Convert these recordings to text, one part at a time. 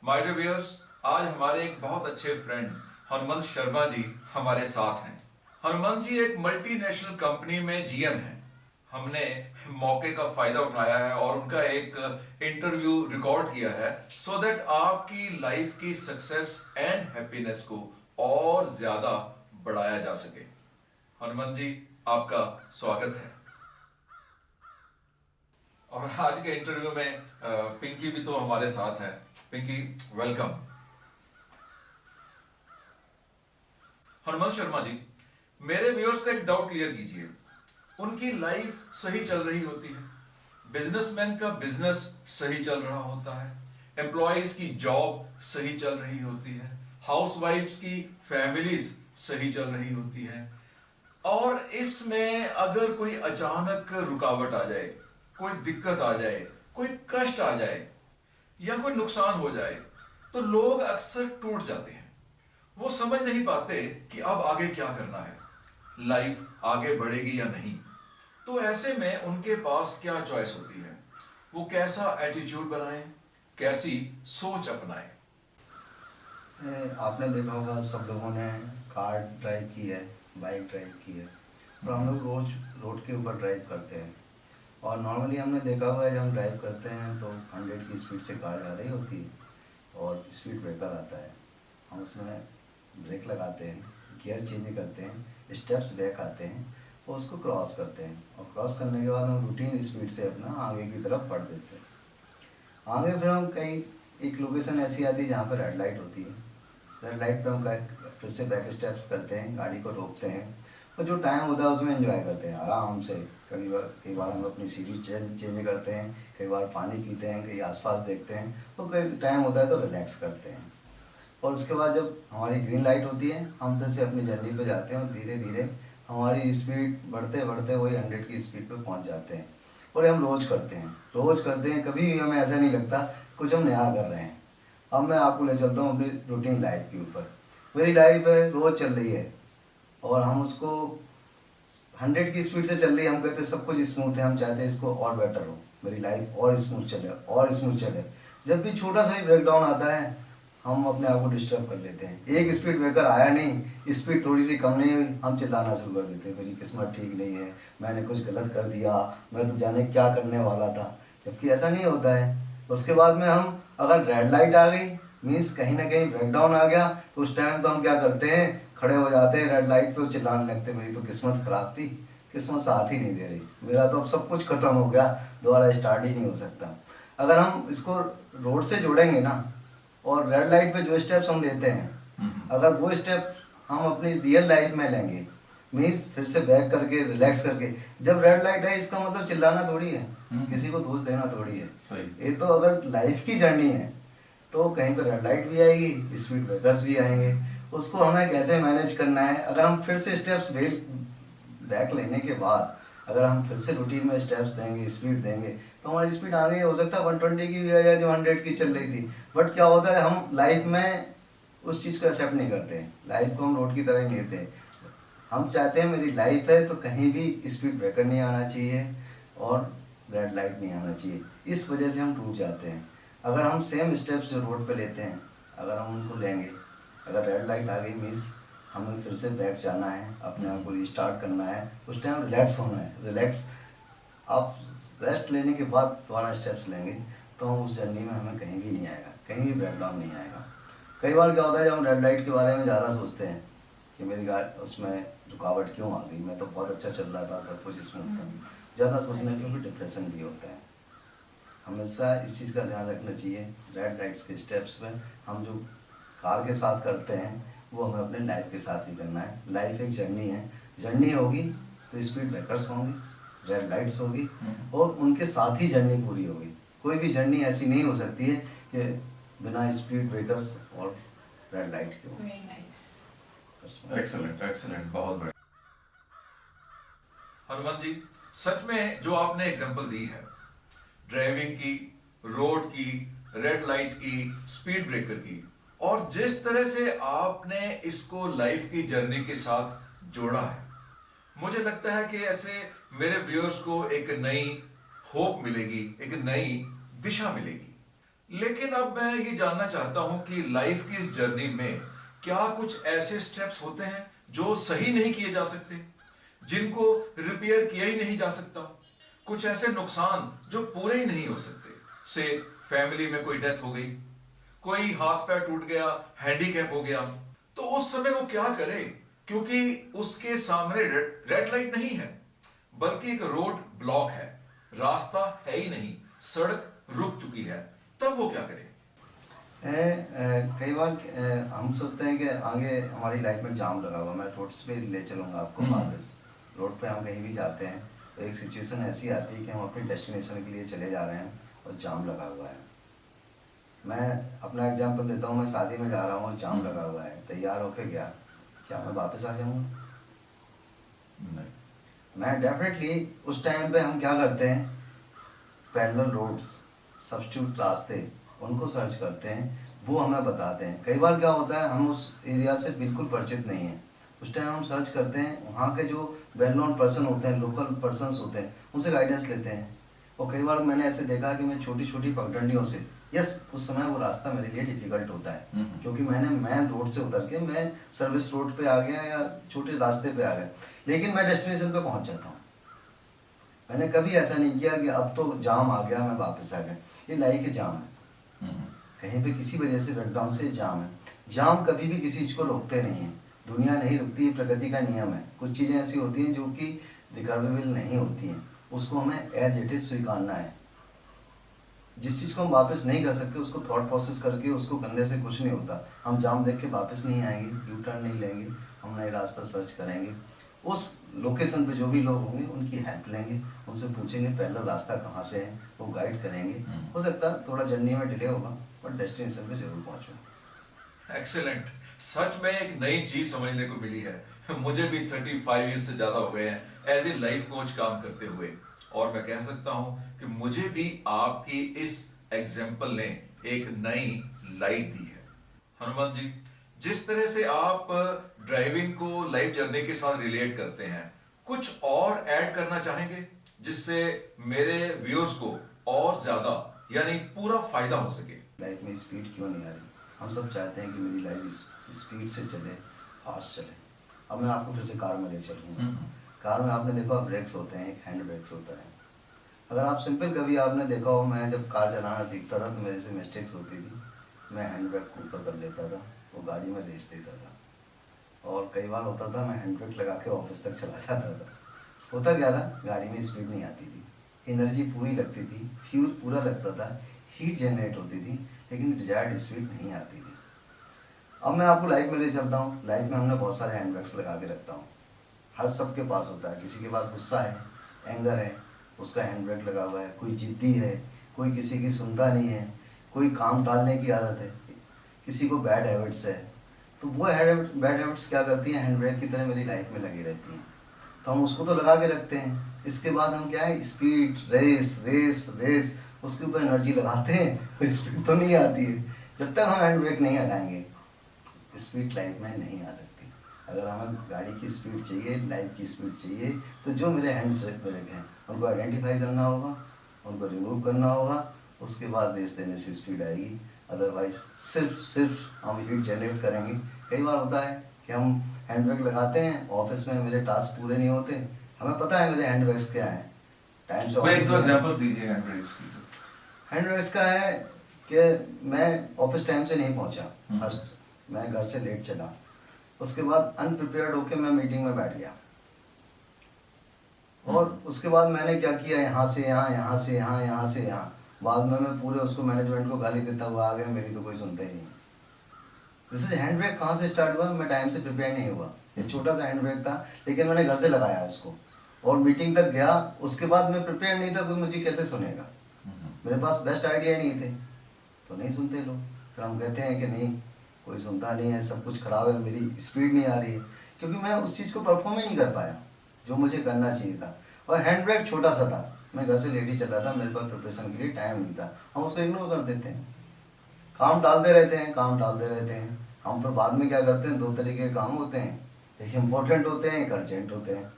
My dear viewers, आज हमारे एक बहुत अच्छे फ्रेंड हनुमंत शर्मा जी हमारे साथ हैं। हनुमंत जी एक मल्टीनेशनल कंपनी में जीएम हैं। हमने मौके का फायदा उठाया है और उनका एक इंटरव्यू रिकॉर्ड किया है सो दैट आपकी लाइफ की सक्सेस एंड हैप्पीनेस को और ज्यादा बढ़ाया जा सके। हनुमंत जी, आपका स्वागत है। और आज के इंटरव्यू में पिंकी भी तो हमारे साथ है। पिंकी, वेलकम। हनुमंत शर्मा जी, मेरे व्यूअर्स का एक डाउट क्लियर कीजिए। उनकी लाइफ सही चल रही होती है, बिजनेसमैन का बिजनेस सही चल रहा होता है, एम्प्लॉयज की जॉब सही चल रही होती है, हाउसवाइफ्स की फैमिलीज सही चल रही होती है, और इसमें अगर कोई अचानक रुकावट आ जाए, कोई दिक्कत आ जाए, कोई कष्ट आ जाए या कोई नुकसान हो जाए तो लोग अक्सर टूट जाते हैं। वो समझ नहीं पाते कि अब आगे क्या करना है, लाइफ आगे बढ़ेगी या नहीं। तो ऐसे में उनके पास क्या चॉइस होती है, वो कैसा एटीट्यूड बनाएं, कैसी सोच अपनाएं। आपने देखा होगा सब लोगों ने कार ड्राइव की है, बाइक ड्राइव की है, और हम लोग रोज रोड के ऊपर ड्राइव करते हैं। और नॉर्मली हमने देखा हुआ है जब हम ड्राइव करते हैं तो 100 की स्पीड से कार जा रही होती है और स्पीड ब्रेकर आता है। हम उसमें ब्रेक लगाते हैं, गियर चेंज करते हैं, स्टेप्स बैक आते हैं और उसको क्रॉस करते हैं, और क्रॉस करने के बाद हम रूटीन स्पीड से अपना आगे की तरफ बढ़ देते हैं। आगे फिर हम कई एक लोकेशन ऐसी आती है जहाँ पर रेड लाइट होती है। रेड लाइट पे हम फिर से बैक स्टेप्स करते हैं, गाड़ी को रोकते हैं और जो टाइम होता है उसमें एंजॉय करते हैं आराम से। कई बार हम अपनी सीरीज चेंज करते हैं, कई बार पानी पीते हैं, कहीं आसपास देखते हैं, और कई टाइम होता है तो रिलैक्स करते हैं। और उसके बाद जब हमारी ग्रीन लाइट होती है हम फिर से अपनी जर्नी पे जाते हैं और धीरे धीरे हमारी स्पीड बढ़ते बढ़ते वही 100 की स्पीड पे पहुंच जाते हैं। और ये हम रोज करते हैं, कभी भी हमें ऐसा नहीं लगता कुछ हम नया कर रहे हैं। अब मैं आपको ले चलता हूँ अपनी रूटीन लाइफ के ऊपर। मेरी लाइफ है रोज चल रही है और हम उसको 100 की स्पीड से चल रही है। हम कहते हैं सब कुछ स्मूथ है, हम चाहते हैं इसको और बेटर हो, मेरी लाइफ और स्मूथ चले और स्मूथ चले। जब भी छोटा सा ही ब्रेक डाउन आता है हम अपने आप को डिस्टर्ब कर लेते हैं। एक स्पीड ब्रेकर आया नहीं, स्पीड थोड़ी सी कम नहीं हुई, हम चिल्लाना शुरू कर देते हैं मेरी किस्मत ठीक नहीं है, मैंने कुछ गलत कर दिया, मैं तो जाने क्या करने वाला था। जबकि ऐसा नहीं होता है। उसके बाद में हम अगर रेड लाइट आ गई मीन्स कहीं ना कहीं ब्रेकडाउन आ गया तो उस टाइम तो हम क्या करते हैं, खड़े हो जाते हैं रेड लाइट पे, चिल्लाने लगते हैं मेरी तो किस्मत खराब थी, किस्मत साथ ही नहीं दे रही, मेरा तो अब सब कुछ खत्म हो गया, दोबारा स्टार्ट ही नहीं हो सकता। अगर हम इसको रोड से जोड़ेंगे ना, और रेड लाइट पे जो स्टेप्स हम लेते हैं अगर वो स्टेप हम अपनी रियल लाइफ में लेंगे मीन्स फिर से बैक करके रिलैक्स करके, जब रेड लाइट है इसका मतलब चिल्लाना थोड़ी है, किसी को दोष देना थोड़ी है। सही। ये तो अगर लाइफ की जर्नी है तो कहीं पर रेड लाइट भी आएगी, स्पीड ब्रेकर्स भी आएंगे, उसको हमें कैसे मैनेज करना है। अगर हम फिर से स्टेप्स बैक लेने के बाद अगर हम फिर से रूटीन में स्टेप्स देंगे, स्पीड देंगे, तो हमारी स्पीड आगे हो सकता है 120 की भी आ जाए जो 100 की चल रही थी। बट क्या होता है हम लाइफ में उस चीज़ को एक्सेप्ट नहीं करते, लाइफ को हम रोड की तरह ही लेते हैं। हम चाहते हैं मेरी लाइफ है तो कहीं भी स्पीड ब्रेकर नहीं आना चाहिए और रेड लाइट नहीं आना चाहिए, इस वजह से हम टूट जाते हैं। अगर हम सेम स्टेप्स जो रोड पे लेते हैं अगर हम उनको लेंगे, अगर रेड लाइट आ गई मीन्स हमें फिर से बैक जाना है, अपने आप को रिस्टार्ट करना है, उस टाइम रिलैक्स होना है, रिलैक्स। आप रेस्ट लेने के बाद दोबारा स्टेप्स लेंगे तो हम उस जर्नी में हमें कहीं भी नहीं आएगा, कहीं भी ब्रेकडाउन नहीं आएगा। कई बार क्या होता है जब हम रेड लाइट के बारे में ज़्यादा सोचते हैं कि मेरी गाड़ी उसमें रुकावट क्यों आ गई, मैं तो बहुत अच्छा चल रहा था, सब कुछ स्मूथ था, ज़्यादा सोचने से फिर डिप्रेशन भी होता है। हमेशा इस चीज़ का ध्यान रखना चाहिए, रेड लाइट्स के स्टेप्स पे हम जो कार के साथ करते हैं वो हमें अपने लाइफ के साथ ही करना है। लाइफ एक जर्नी है, जर्नी होगी तो स्पीड ब्रेकर्स होंगे, रेड लाइट्स होगी, और उनके साथ ही जर्नी पूरी होगी। कोई भी जर्नी ऐसी नहीं हो सकती है कि बिना स्पीड ब्रेकर्स और रेड लाइट के हो। Very nice. एक्सलेंट एक्सलेंट, बहुत बढ़िया। हनुमान जी, सच में जो आपने एग्जांपल दी है ड्राइविंग की, रोड की, रेड लाइट की, स्पीड ब्रेकर की, और जिस तरह से आपने इसको लाइफ की जर्नी के साथ जोड़ा है, मुझे लगता है कि ऐसे मेरे व्यूअर्स को एक नई होप मिलेगी, एक नई दिशा मिलेगी। लेकिन अब मैं ये जानना चाहता हूं कि लाइफ की इस जर्नी में क्या कुछ ऐसे स्टेप्स होते हैं जो सही नहीं किए जा सकते, जिनको रिपेयर किया ही नहीं जा सकता, कुछ ऐसे नुकसान जो पूरे ही नहीं हो सकते। से फैमिली में कोई डेथ हो गई, कोई हाथ पैर टूट गया, हैंडीकैप हो गया, तो उस समय वो क्या करे, क्योंकि उसके सामने रेड लाइट नहीं है बल्कि एक रोड ब्लॉक है, रास्ता है ही नहीं, सड़क रुक चुकी है, तब वो क्या करे? कई बार हम सोचते हैं कि आगे हमारी लाइफ में जाम लगा हुआ, मैं रोड्स पे ले चलूँगा आपको वापस। रोड पे हम कहीं भी जाते हैं तो एक सिचुएशन ऐसी आती है कि हम अपनी डेस्टिनेशन के लिए चले जा रहे हैं और जाम लगा हुआ है। मैं अपना एग्जांपल देता हूँ, मैं शादी में जा रहा हूँ और जाम लगा हुआ है, तैयार होके गया, क्या मैं वापस आ जाऊँगा? नहीं। मैं डेफिनेटली उस टाइम पे हम क्या करते हैं, पैरेलल रोड्स, सब्स्टिट्यूट रास्ते, उनको सर्च करते हैं, वो हमें बताते हैं। कई बार क्या होता है, हम उस एरिया से बिल्कुल परिचित नहीं हैं, उस टाइम हम सर्च करते हैं, वहाँ के जो वेल नोन पर्सन होते हैं, लोकल पर्सन्स होते हैं, उनसे गाइडेंस लेते हैं। और कई बार मैंने ऐसे देखा कि मैं छोटी छोटी पगडंडियों से, यस, उस समय वो रास्ता मेरे लिए डिफिकल्ट होता है क्योंकि मैंने मेन रोड से उतर के मैं सर्विस रोड पे आ गया या छोटे रास्ते पे आ गया, लेकिन मैं डेस्टिनेशन पे पहुंच जाता हूँ। मैंने कभी ऐसा नहीं किया कि अब तो जाम आ गया मैं वापस आ गया। ये लाइफ के जाम है, कहीं पे किसी वजह से ब्रेकडाउन से जाम है। जाम कभी भी किसी चीज को रोकते नहीं है, दुनिया नहीं रुकती, प्रकृति का नियम है। कुछ चीजें ऐसी होती हैं जो कि रिकवरेबल नहीं होती हैं, उसको हमें एज इट इज स्वीकारना है। जिस चीज को हम वापस नहीं कर सकते उसको थॉट प्रोसेस करके उसको करने से कुछ नहीं होता। हम जाम देख के वापस नहीं आएंगे, यू टर्न नहीं लेंगे, हम नए रास्ता सर्च करेंगे। उस लोकेशन पे जो भी लोग होंगे उनकी हेल्प लेंगे, उनसे पूछेंगे पहला रास्ता कहाँ से है, वो गाइड करेंगे। हो सकता है थोड़ा जर्नी में डिले होगा बट डेस्टिनेशन पे जरूर पहुंचो। एक्सेलेंट। सच में एक नई चीज समझने को मिली है। मुझे भी 35 ईयर से ज्यादा हो गए हैं एज ए लाइफ कोच काम करते हुए, और मैं कह सकता हूं कि मुझे भी आपकी इस एग्जाम्पल ने एक नई लाइट दी है। हनुमान जी, जिस तरह से आप ड्राइविंग को लाइफ जर्नी के साथ रिलेट करते हैं, कुछ और ऐड करना चाहेंगे जिससे मेरे व्यूअर्स को और ज्यादा यानी पूरा फायदा हो सके? लाइफ में स्पीड क्यों नहीं आ रही? हम सब चाहते हैं कि मेरी लाइफ स्पीड से चले, फास्ट चले। अब मैं आपको फिर से कार में ले चलूँगा। कार में आपने देखा ब्रेक्स होते हैं, एक हैंड ब्रेक्स होता है। अगर आप सिंपल, कभी आपने देखा हो, मैं जब कार चलाना सीखता था तो मेरे से मिस्टेक्स होती थी, मैं हैंड ब्रेक को ऊपर कर लेता था, वो गाड़ी में रेस देता था। और कई बार होता था मैं हैंड ब्रेक लगा के ऑफिस तक चला जाता था। होता क्या था, गाड़ी में स्पीड नहीं आती थी, एनर्जी पूरी लगती थी, फ्यूल पूरा लगता था, हीट जनरेट होती थी, लेकिन डिजायर्ड स्पीड नहीं आती थी। अब मैं आपको लाइफ में ले चलता हूँ। लाइफ में हमने बहुत सारे हैंड ब्रेक्स लगा के रखता हूँ, हर सबके पास होता है। किसी के पास गुस्सा है, एंगर है, उसका हैंड ब्रेक लगा हुआ है। कोई जिद्दी है, कोई किसी की सुनता नहीं है, कोई काम टालने की आदत है, किसी को बैड हैबिट्स है, तो वो बैड हैबिट्स क्या करती हैं, हैंड ब्रेक की तरह मेरी लाइफ में लगी रहती हैं। तो हम उसको तो लगा के रखते हैं, इसके बाद हम क्या है, स्पीड, रेस रेस रेस, उसके ऊपर एनर्जी लगाते हैं तो स्पीड तो नहीं आती है। जब तक हम हैंड ब्रेक नहीं हटाएंगे स्पीड लाइफ में नहीं आ सकती। अगर हमें गाड़ी की स्पीड चाहिए, लाइफ की स्पीड चाहिए, तो जो मेरे हैंड ब्रेक हैं उनको आइडेंटिफाई करना होगा, उनको रिमूव करना होगा, उसके बाद रेस देने से स्पीड आएगी। अदरवाइज सिर्फ हम हीट जनरेट करेंगे। कई बार होता है कि हम हैंड ब्रेक लगाते हैं, ऑफिस में मेरे टास्क पूरे नहीं होते, हमें पता है मेरे हैंड ब्रेक्स क्या है, टाइम से कोई एक दो एग्जांपल्स दीजिए हैंड ब्रेक्स की। हैंड ब्रेक्स का है कि मैं ऑफिस टाइम से नहीं पहुंचा, फर्स्ट मैं घर से लेट चला, उसके बाद अनप्रिपेयर्ड होके मैं मीटिंग में बैठ गया, और उसके बाद मैंने क्या किया, यहाँ से यहाँ, यहाँ से यहाँ, यहाँ से यहाँ, बाद में मैं पूरे उसको मैनेजमेंट को गाली देता हुआ आ गया, मेरी तो कोई सुनता ही नहीं। दिस इज हैंड ब्रेक कहाँ से स्टार्ट हुआ, मैं टाइम से प्रिपेयर नहीं हुआ। ये छोटा सा हैंड ब्रेक था, लेकिन मैंने घर से लगाया उसको और मीटिंग तक गया, उसके बाद मैं प्रिपेयर नहीं था, कोई मुझे कैसे सुनेगा, मेरे पास बेस्ट आइडिया नहीं थे, तो नहीं सुनते लोग। फिर हम कहते हैं कि नहीं, कोई सुनता नहीं है, सब कुछ खराब है, मेरी स्पीड नहीं आ रही है, क्योंकि मैं उस चीज़ को परफॉर्म ही नहीं कर पाया जो मुझे करना चाहिए था। और हैंड ब्रेक छोटा सा था, मैं घर से लेट ही चला था, मेरे पास प्रिपरेशन के लिए टाइम नहीं था, हम उसको इग्नोर कर देते हैं, काम टालते रहते हैं, काम टालते रहते हैं। हम फिर बाद में क्या करते हैं, दो तरीके के काम होते हैं, एक इम्पोर्टेंट होते हैं, एक अर्जेंट होते हैं।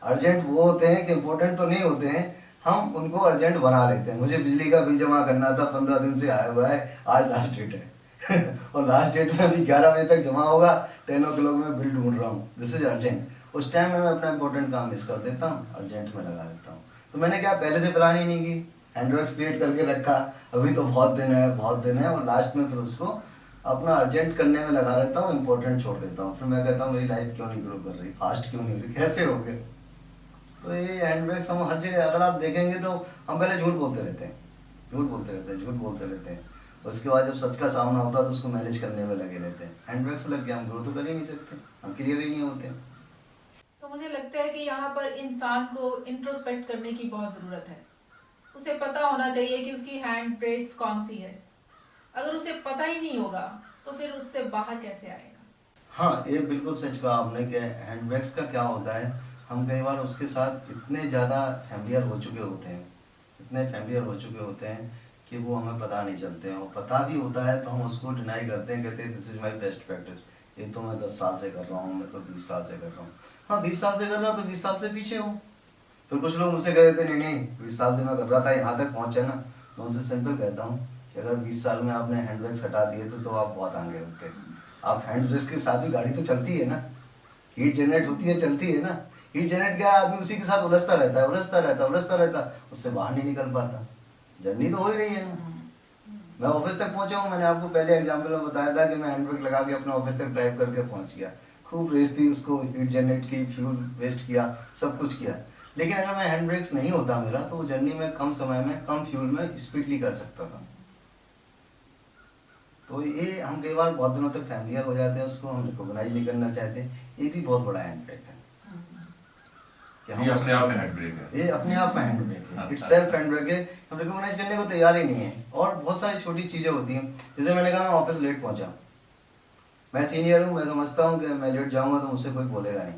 अर्जेंट वो होते हैं कि इम्पोर्टेंट तो नहीं होते हैं, हम उनको अर्जेंट बना लेते हैं। मुझे बिजली का बिल जमा करना था, 15 दिन से आया हुआ है, आज लास्ट डेट है और लास्ट डेट में अभी 11 बजे तक जमा होगा, 10 ओ क्लॉक में बिल ढूंढ रहा हूँ, दिस इज अर्जेंट। उस टाइम में मैं अपना इंपॉर्टेंट काम मिस कर देता हूँ, अर्जेंट में लगा देता हूँ। तो मैंने क्या पहले से प्लान ही नहीं की, हैंडवर्क्स क्रिएट करके रखा, अभी तो बहुत दिन है बहुत दिन है, और लास्ट में फिर उसको अपना अर्जेंट करने में लगा रहता हूँ, इंपॉर्टेंट छोड़ देता हूँ। फिर मैं कहता हूँ मेरी लाइफ क्यों नहीं ग्रो कर रही, फास्ट क्यों नहीं हो रही, कैसे हो गए। तो ये हैंडब्रेक्स हम हर जगह अगर आप देखेंगे तो हम पहले झूठ बोलते रहते हैं, झूठ बोलते रहते हैं, झूठ बोलते रहते हैं, उसके बाद जब सच का सामना होता है तो उसको मैनेज करने में लगे रहते हैं। हैंडब्रेक्स लग गया, हम ग्रो तो कर ही नहीं सकते, हम क्लियर ही नहीं होते। तो मुझे लगता है कि यहाँ पर इंसान को इंट्रोस्पेक्ट करने की बहुत ज़रूरत है। उसे पता होना चाहिए कि उसकी हैंड ब्रेक्स कौन सी है। अगर उसे पता ही नहीं होगा तो फिर उससे बाहर कैसे आएगा। हाँ, ये बिल्कुल सच कहा आपने कि हैंडब्रेक्स का क्या होता है, हम कई बार उसके साथ इतने ज़्यादा फैमिलियर हो चुके होते हैं, इतने फैमिलियर हो चुके होते हैं कि वो हमें पता नहीं चलते हैं, और पता भी होता है तो हम उसको डिनाई करते हैं, कहते हैं this is my best practice, ये तो मैं 10 साल से कर रहा हूँ, मैं तो 20 साल से कर रहा हूँ। हाँ, 20 साल से कर रहा हूँ तो 20 साल से पीछे हूँ। फिर कुछ लोग मुझसे कह देते नहीं नहीं 20 साल से मैं कर रहा था, यहाँ तक पहुँचे ना। मैं उनसे सिंपल कहता हूँ कि अगर 20 साल में आपने हैंडब्रेक्स हटा दिए तो आप बहुत आगे होते। आप हैंडब्रेक्स के साथ ही गाड़ी तो चलती है ना, हीट जनरेट होती है, चलती है ना। हीट जनरेट क्या है, आदमी उसी के साथ उलझता रहता है, उलझता रहता है, उलझता रहता है, उससे बाहर नहीं निकल पाता। जर्नी तो हो ही रही है ना। मैं ऑफिस तक पहुंचा हूँ, मैंने आपको पहले एग्जाम्पल में बताया था कि मैं हैंडब्रेक लगा के अपने ऑफिस तक ड्राइव करके पहुंच गया। खूब रेस थी, उसको हीट जनरेट की, फ्यूल वेस्ट किया, सब कुछ किया। लेकिन अगर मैं हैंड ब्रेक्स नहीं होता मेरा तो वो जर्नी में कम समय में कम फ्यूल में स्पीडली कर सकता था। तो ये हम कई बार बहुत दिनों तक फैमिलियर हो जाते हैं, उसको हम रिकॉग्नाइज नहीं करना चाहते। ये भी बहुत बड़ा हैंड ब्रेक है कि हम ये अपने आप में हैंड ब्रेक है, ये अपने आप में हैंड ब्रेक है, इट्स सेल्फ हैंड ब्रेक है। हम रिकॉग्नाइज करने को तैयार ही नहीं है। और बहुत सारी छोटी चीजें होती हैं, जैसे मैंने कहा मैं ऑफिस लेट पहुंचा, मैं सीनियर हूँ, मैं समझता हूँ कि मैं लेट जाऊंगा तो मुझसे कोई बोलेगा नहीं,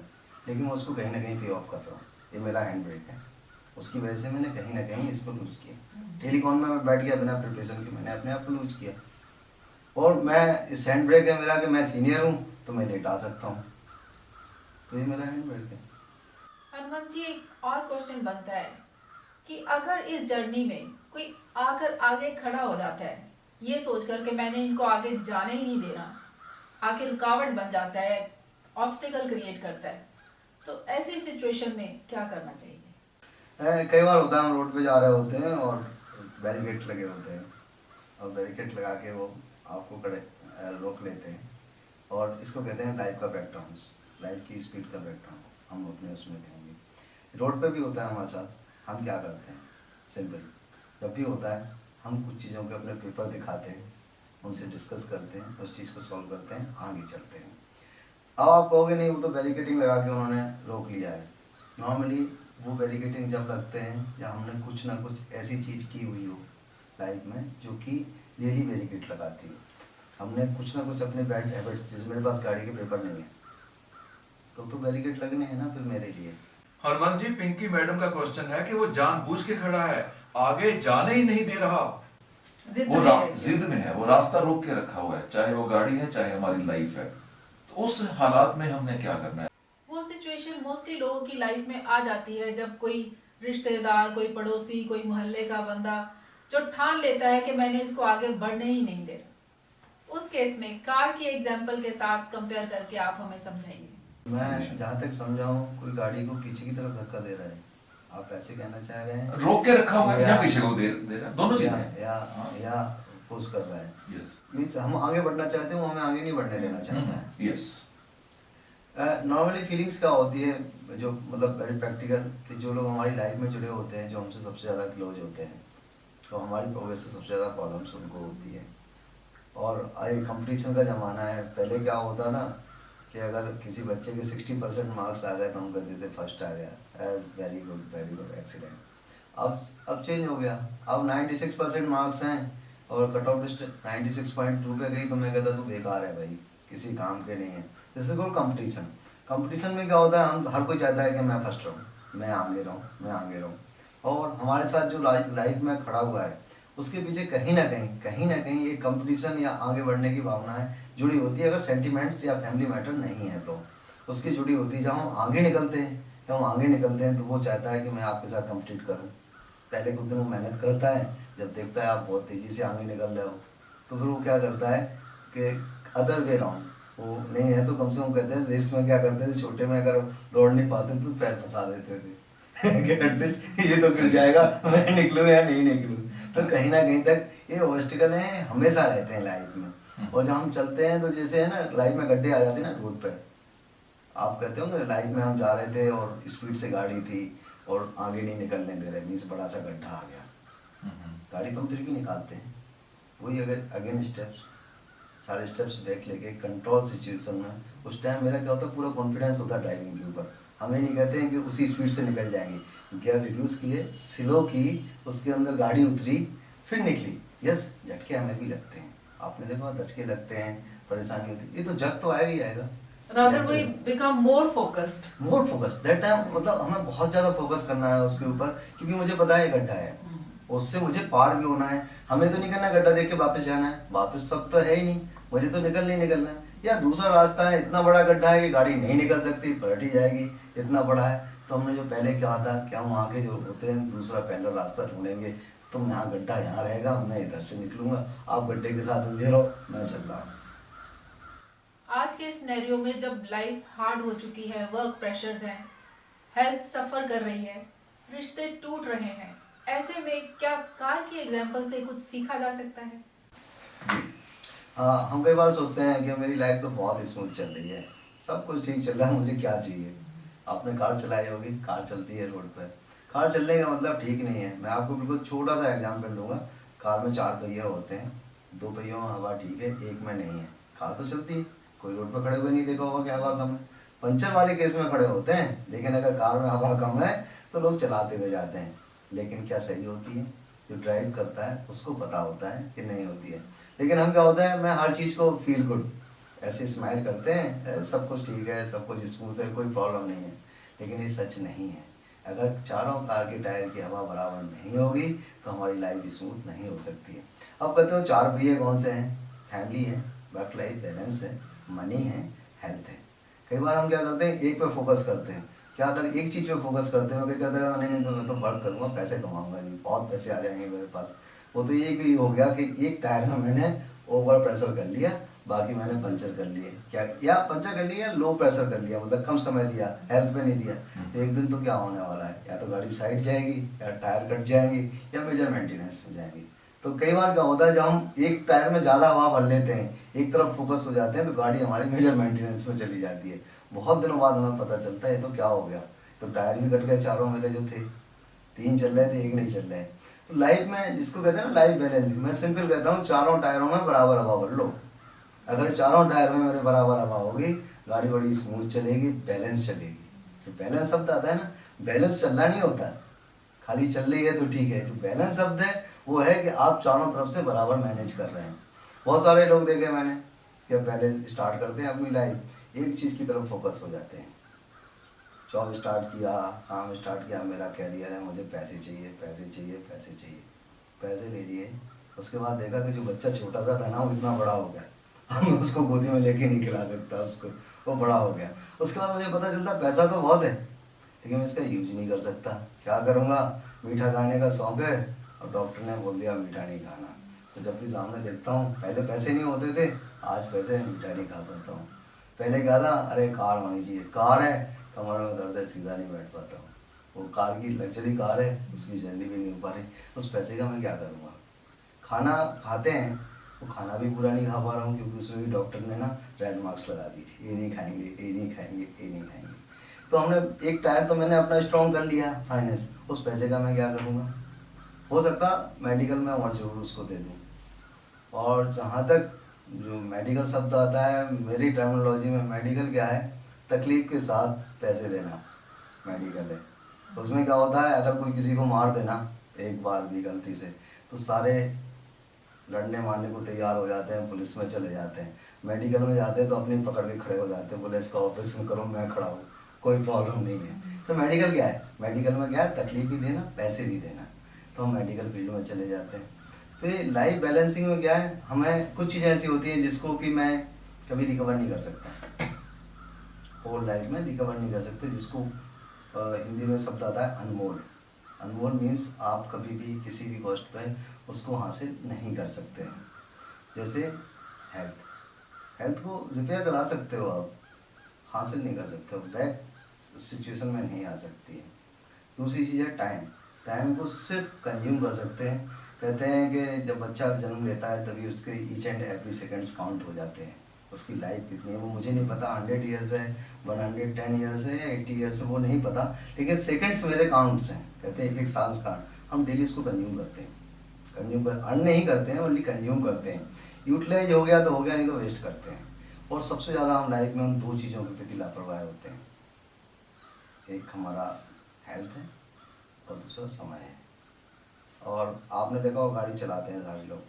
लेकिन मैं उसको कहीं ना कहीं पे ऑफ कर रहा हूँ। ये मेरा हैंड ब्रेक है, उसकी वजह से मैंने कहीं ना कहीं इसको लूज किया। टेलीकॉन में मैं बैठ गया बिना प्रिपरेशन के, मैंने अपने आप को लूज किया। और मैं इस हैंड ब्रेक है मेरा कि मैं सीनियर हूँ तो मैं लेट आ सकता हूँ, तो ये मेरा हैंड ब्रेक है। हनुमान जी, एक और क्वेश्चन बनता है कि अगर इस जर्नी में कोई आकर आगे खड़ा हो जाता है ये सोचकर कि मैंने इनको आगे जाने ही नहीं देना, आगे रुकावट बन जाता है, ऑब्स्टिकल क्रिएट करता है, तो ऐसी सिचुएशन में क्या करना चाहिए। कई बार होता है हम रोड पे जा रहे होते हैं और बैरिकेड लगे होते हैं, और बैरिकेड लगा के वो आपको खड़े रोक लेते हैं, और इसको कहते हैं लाइफ का बैकग्राउंड, लाइफ की स्पीड का बैकग्राउंड, हम उतने उसमें कहेंगे। रोड पे भी होता है हमारे साथ, हम क्या करते हैं, सिंपल जब भी होता है हम कुछ चीज़ों के अपने पेपर दिखाते हैं, उनसे डिस्कस करते हैं, उस चीज़ को सॉल्व करते हैं, आगे चलते हैं। अब आप कहोगे नहीं वो तो बैरिकेडिंग लगा के उन्होंने रोक लिया है। नॉर्मली वो बैरिकेडिंग जब लगते हैं या हमने कुछ ना कुछ ऐसी चीज़ की हुई हो लाइफ में जो कि डेली बैरिकेड लगाती है, हमने कुछ ना कुछ अपने बैड हैबिट्स, जैसे मेरे पास गाड़ी के पेपर नहीं है तो बैरिकेड लगने हैं ना फिर मेरे लिए। हनुमान जी, पिंकी मैडम का क्वेश्चन है कि वो जानबूझ के खड़ा है, आगे जाने ही नहीं दे रहा, जिद वो में है। जिद में है, वो रास्ता रोक के रखा हुआ है, चाहे वो गाड़ी है चाहे हमारी लाइफ है। तो उस हालात में हमने क्या करना है। वो सिचुएशन मोस्टली लोगों की लाइफ में आ जाती है जब कोई रिश्तेदार, कोई पड़ोसी, कोई मोहल्ले का बंदा जो ठान लेता है कि मैंने इसको आगे बढ़ने ही नहीं दे रहा। उस केस में कार की एग्जाम्पल के साथ कंपेयर करके आप हमें समझाइए। मैं जहाँ तक समझा हूँ कोई गाड़ी को पीछे की तरफ धक्का दे रहा है, आप ऐसे कहना चाह रहे हैं, रोक के रखा हुआ है या पीछे को दे रहा है, दोनों चीजें या पुश कर रहा है। यस, मीन्स हम आगे बढ़ना चाहते हैं, वो हमें आगे नहीं बढ़ने देना चाहता है। यस। नॉर्मली फीलिंग्स क्या होती है, जो मतलब वेरी प्रैक्टिकल, कि जो लोग हमारी लाइफ में जुड़े होते हैं, जो हमसे सबसे ज़्यादा क्लोज होते हैं, तो हमारी प्रोग्रेस से सबसे ज़्यादा प्रॉब्लम्स उनको होती है। और ये कंपटीशन का ज़माना है, पहले क्या होता था कि अगर किसी बच्चे के 60% मार्क्स आ गए तो हम कहते थे फर्स्ट आ गया, वेरी गुड एक्सीलेंट। अब चेंज हो गया, अब 96% मार्क्स हैं और कट ऑफ लिस्ट 96.2 पे गई तो मैं कहता तू बेकार है भाई, किसी काम के नहीं है। जैसे कोई कंपटीशन में क्या होता है, हम हर कोई चाहता है कि मैं फर्स्ट रहूँ, मैं आगे रहूँ। और हमारे साथ जो लाइफ में खड़ा हुआ है उसके पीछे कहीं ना कहीं ये कंपटीशन या आगे बढ़ने की भावनाएं जुड़ी होती है। अगर सेंटिमेंट्स या फैमिली मैटर नहीं है तो उसकी जुड़ी होती है। जब हम आगे निकलते हैं तो वो चाहता है कि मैं आपके साथ कम्पीट करूँ, पहले कुछ दिन वो मेहनत करता है, जब देखता है आप बहुत तेज़ी से आगे निकल रहे हो तो फिर वो क्या करता है कि अदर वे राउंड, वो नहीं है तो कम से कम कहते हैं रेस में क्या करते थे, छोटे में अगर दौड़ नहीं पाते तो पैर फंसा देते थे कि एटलीस्ट ये तो गिर जाएगा, मैं निकलूँ या नहीं निकलूँ। तो कहीं ना कहीं तक ये ऑब्स्टिकल हैं, हमेशा रहते हैं लाइफ में। और जब हम चलते हैं तो जैसे है ना लाइफ में गड्ढे आ जाते हैं ना रोड पे, आप कहते हो ना लाइफ में हम जा रहे थे और स्पीड से गाड़ी थी और आगे नहीं निकलने दे रहे, मीन्स बड़ा सा गड्ढा आ गया, गाड़ी तो हम फिर भी निकालते हैं। वही अगर अगेन स्टेप्स, सारे स्टेप्स बैक लेके कंट्रोल सिचुएशन में, उस टाइम मेरा क्या होता है पूरा कॉन्फिडेंस होता है ड्राइविंग के ऊपर। हमें नहीं कहते हैं कि उसी स्पीड से निकल जाएंगे, गियर रिड्यूस किए, स्लो की, उसके अंदर गाड़ी उतरी, फिर निकली। यस, झटके हमें भी लगते हैं, आपने देखा दचके लगते हैं, परेशानी होती है, ये तो जग तो आएगा ही आएगा। Rather we become more focused. More focus that time, मतलब हमें बहुत ज़्यादा फोकस करना है उसके ऊपर, क्योंकि मुझे पता है गड्ढा है, उससे मुझे पार भी होना है। हमें तो नहीं करना गड्ढा देख के वापस जाना है, वापस सब तो है ही नहीं, मुझे तो निकलना है। या दूसरा रास्ता है, इतना बड़ा गड्ढा है कि गाड़ी नहीं निकल सकती, पलट ही जाएगी, इतना बड़ा है। तो हमने जो पहले क्या था कि हम वहाँ के जो होते हैं दूसरा पैरेलल रास्ता ढूंढेंगे, तुम यहाँ गड्ढा यहाँ रहेगा, मैं इधर से निकलूंगा, आप गड्ढे के साथ उलझे रहो, मैं चल रहा हूँ। आज के सिनेरियो में जब लाइफ हार्ड हो चुकी है, वर्क प्रेशर्स हैं, हेल्थ सफर कर रही है, रिश्ते टूट रहे हैं, ऐसे में क्या कार की एग्जाम्पल से कुछ सीखा जा सकता है? हम कई बार सोचते हैं कि मेरी लाइफ तो बहुत स्मूथ चल रही है, सब कुछ ठीक चल रहा है, मुझे क्या चाहिए। आपने कार चलाई होगी, कार चलती है रोड पर, कार चलने का मतलब ठीक नहीं है। मैं आपको बिल्कुल छोटा सा एग्जाम्पल दूंगा। कार में 4 पहिए होते हैं, 2 पहियों में हवा ठीक है, एक में नहीं है, कार तो चलती है। कोई रोड पर खड़े हुए नहीं देखा होगा कि हवा कम है, पंचर वाले केस में खड़े होते हैं, लेकिन अगर कार में हवा कम है तो लोग चलाते हुए जाते हैं। लेकिन क्या सही होती है? जो ड्राइव करता है उसको पता होता है कि नहीं होती है। लेकिन हम क्या होता है, मैं हर चीज़ को फील गुड ऐसे स्माइल करते हैं, सब कुछ ठीक है, सब कुछ स्मूथ है, कोई प्रॉब्लम नहीं है। लेकिन ये सच नहीं है। अगर चारों कार के टायर की हवा बराबर नहीं होगी तो हमारी लाइफ स्मूथ नहीं हो सकती है। अब कहते हो 4 पहिए कौन से हैं? फैमिली है, वर्क लाइफ बैलेंस है, मनी है, हेल्थ है। कई बार हम क्या करते हैं, एक पे फोकस करते हैं। क्या अगर एक चीज़ पे फोकस करते हैं, क्या कहते हैं नहीं मैं तो वर्क करूँगा, पैसे कमाऊंगा जी, बहुत पैसे आ जाएंगे मेरे पास। वो तो ये हो गया कि एक टायर में मैंने ओवर प्रेशर कर लिया, बाकी मैंने पंचर कर लिए, क्या या पंचर कर लिया, लो प्रेशर कर लिया, मतलब कम समय दिया, हेल्थ पे नहीं दिया। तो एक दिन तो क्या होने वाला है, या तो गाड़ी साइड जाएगी, या टायर कट जाएंगी, या मेजर मेंटेनेंस में जाएंगी। तो कई बार क्या होता है, जब हम एक टायर में ज़्यादा हवा भर लेते हैं, एक तरफ फोकस हो जाते हैं, तो गाड़ी हमारी मेजर मेंटेनेंस में चली जाती है। बहुत दिनों बाद हमें पता चलता है तो क्या हो गया, तो टायर भी कट गए, चारों मेरे जो थे, 3 चल रहे थे, एक नहीं चल रहे। तो लाइफ में जिसको कहते हैं ना लाइफ बैलेंसिंग, मैं सिंपल कहता हूँ, चारों टायरों में बराबर हवा भर लो। अगर चारों टायर में मेरे बराबर हवा होगी, गाड़ी बड़ी स्मूथ चलेगी, बैलेंस चलेगी। तो बैलेंस शब्द आता है ना, बैलेंस चलना नहीं होता, खाली चल रही है तो ठीक है। जो बैलेंस शब्द है वो है कि आप चारों तरफ से बराबर मैनेज कर रहे हैं। बहुत सारे लोग देखे मैंने कि पहले स्टार्ट करते हैं अपनी लाइफ, एक चीज़ की तरफ फोकस हो जाते हैं। जॉब स्टार्ट किया, काम स्टार्ट किया, मेरा कैरियर है, मुझे पैसे चाहिए, पैसे चाहिए, पैसे चाहिए, पैसे ले लिए। उसके बाद देखा कि जो बच्चा छोटा सा था ना, वो इतना बड़ा हो गया, हम उसको गोदी में लेके नहीं खिला सकता उसको, वो बड़ा हो गया। उसके बाद मुझे पता चलता पैसा तो बहुत है, लेकिन मैं इसका यूज नहीं कर सकता, क्या करूँगा, मीठा खाने का शौक है और डॉक्टर ने बोल दिया मीठा नहीं खाना। तो जब भी सामने देखता हूँ, पहले पैसे नहीं होते थे, आज पैसे मीठा नहीं खा पाता हूँ। पहले क्या था, अरे कार होनी चाहिए, कार है, कमर में दर्द है, सीधा नहीं बैठ पाता हूँ। वो कार की लग्जरी कार है, उसकी जर्नी भी नहीं हो पा रही, उस पैसे का मैं क्या करूँगा। खाना खाते हैं, वो खाना भी पूरा नहीं खा पा रहा हूँ, क्योंकि उसमें भी डॉक्टर ने ना रेड मार्क्स लगा दी थी, ये नहीं खाएंगे, ये नहीं खाएंगे, ये नहीं खाएंगे। तो हमने एक टायर तो मैंने अपना स्ट्रॉन्ग कर लिया फाइनेंस, उस पैसे का मैं क्या करूँगा। हो सकता मेडिकल में और जरूर उसको दे दूँ। और जहाँ तक जो मेडिकल शब्द आता है, मेरी टर्मिनोलॉजी में मेडिकल क्या है, तकलीफ के साथ पैसे देना मेडिकल है। उसमें क्या होता है, अगर कोई किसी को मार देना एक बार भी गलती से, तो सारे लड़ने मारने को तैयार हो जाते हैं, पुलिस में चले जाते हैं। मेडिकल में जाते हैं तो अपनी पकड़ के खड़े हो जाते हैं, बोले इसका ऑपरेशन करो, मैं खड़ा हूँ, कोई प्रॉब्लम नहीं है। तो मेडिकल क्या है, मेडिकल में क्या है, तकलीफ भी देना, पैसे भी देना। तो हम मेडिकल फील्ड में चले जाते हैं। तो ये लाइफ बैलेंसिंग में क्या है, हमें कुछ चीज़ें ऐसी होती हैं जिसको कि मैं कभी रिकवर नहीं कर सकता, होल लाइफ में रिकवर नहीं कर सकते, जिसको हिंदी में शब्द आता है अनमोल। अनमोल मीन्स आप कभी भी किसी भी कॉस्ट पे उसको हासिल नहीं कर सकते हैं। जैसे हेल्थ, हेल्थ को रिपेयर करा सकते हो आप, हासिल नहीं कर सकते हो, बैक सिचुएशन में नहीं आ सकती है। दूसरी चीज़ है टाइम, टाइम को सिर्फ कंज्यूम कर सकते हैं। कहते हैं कि जब बच्चा जन्म लेता है तभी उसके each and every seconds count हो जाते हैं, उसकी लाइफ कितनी है वो मुझे नहीं पता, 100 ईयर्स है, 110 ईयर्स है या 80 ईयर्स है वो नहीं पता, लेकिन सेकंड्स मेरे काउंट्स हैं। कहते हैं एक एक साल का, हम डेली उसको कंज्यूम करते हैं, कंज्यूम कर, अर्न नहीं करते हैं, ओनली कंज्यूम करते हैं। यूटिलाइज हो गया तो हो गया, नहीं तो वेस्ट करते हैं। और सबसे ज़्यादा हम लाइफ में उन दो चीज़ों के प्रति लापरवाह होते हैं, एक हमारा हेल्थ है और दूसरा समय है। और आपने देखा हो गाड़ी चलाते हैं सारे लोग,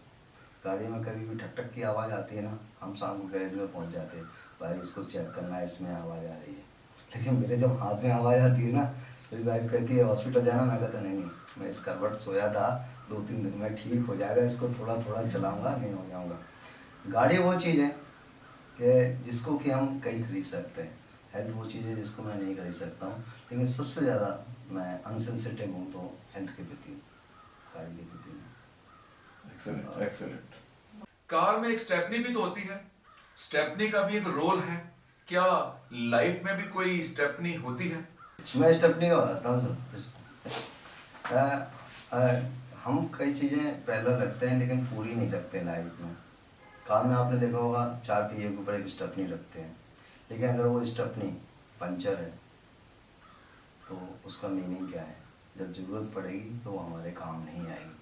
गाड़ी में कभी भी ठक ठक की आवाज़ आती है ना, हम शाम को गैरेज में पहुंच जाते हैं, भाई इसको चेक करना है, इसमें आवाज़ आ रही है। लेकिन मेरे जब हाथ में आवाज़ आती है ना, मेरी वाइफ कहती है हॉस्पिटल जाना, मैं कहता नहीं नहीं, मैं इस करवट सोया था, 2-3 दिन में ठीक हो जाएगा, इसको थोड़ा थोड़ा चलाऊँगा, नहीं हो जाऊँगा। गाड़ी वो चीज़ है कि जिसको कि हम कहीं खरीद सकते हैं, हेल्थ वो चीज़ है जिसको मैं नहीं खरीद सकता हूँ। लेकिन सबसे ज़्यादा मैं अनसेंसिटिव हूँ तो हेल्थ के प्रति, गाड़ी के प्रति। Excellent, excellent. कार में एक स्टेपनी भी तो होती है, स्टेपनी का भी एक रोल है, क्या लाइफ में भी कोई स्टेपनी होती है? मैं स्टेपनी का बताता हूँ सर। हम कई चीज़ें पहले रखते हैं लेकिन पूरी नहीं रखते लाइफ में। कार में आपने देखा होगा 4 पहिए के ऊपर एक स्टेपनी रखते हैं, लेकिन अगर वो स्टेपनी पंचर है तो उसका मीनिंग क्या है? जब ज़रूरत पड़ेगी तो वो हमारे काम नहीं आएगी।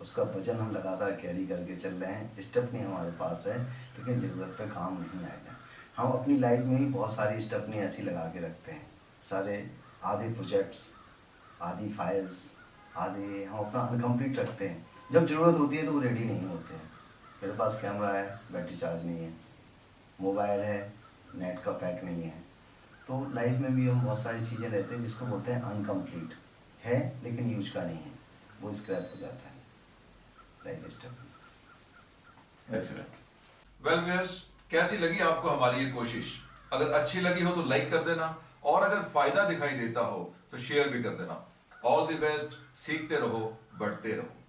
उसका वजन हम लगातार कैरी करके चल रहे हैं, स्टेपनी हमारे पास है लेकिन ज़रूरत पे काम नहीं आएगा। हम अपनी लाइफ में ही बहुत सारी स्टेपनी ऐसी लगा के रखते हैं, सारे आधे प्रोजेक्ट्स, आधी फाइल्स, आधे हम अपना अनकम्प्लीट रखते हैं। जब ज़रूरत होती है तो वो रेडी नहीं होते हैं। मेरे पास कैमरा है, बैटरी चार्ज नहीं है, मोबाइल है, नेट का पैक नहीं है। तो लाइफ में भी हम बहुत सारी चीज़ें रहते हैं जिसको बोलते हैं अनकम्प्लीट है लेकिन यूज का नहीं है, वो स्क्रैप हो जाता है। Like step. Excellent. Well viewers, कैसी लगी आपको हमारी ये कोशिश? अगर अच्छी लगी हो तो लाइक कर देना, और अगर फायदा दिखाई देता हो तो शेयर भी कर देना। ऑल द बेस्ट, सीखते रहो, बढ़ते रहो।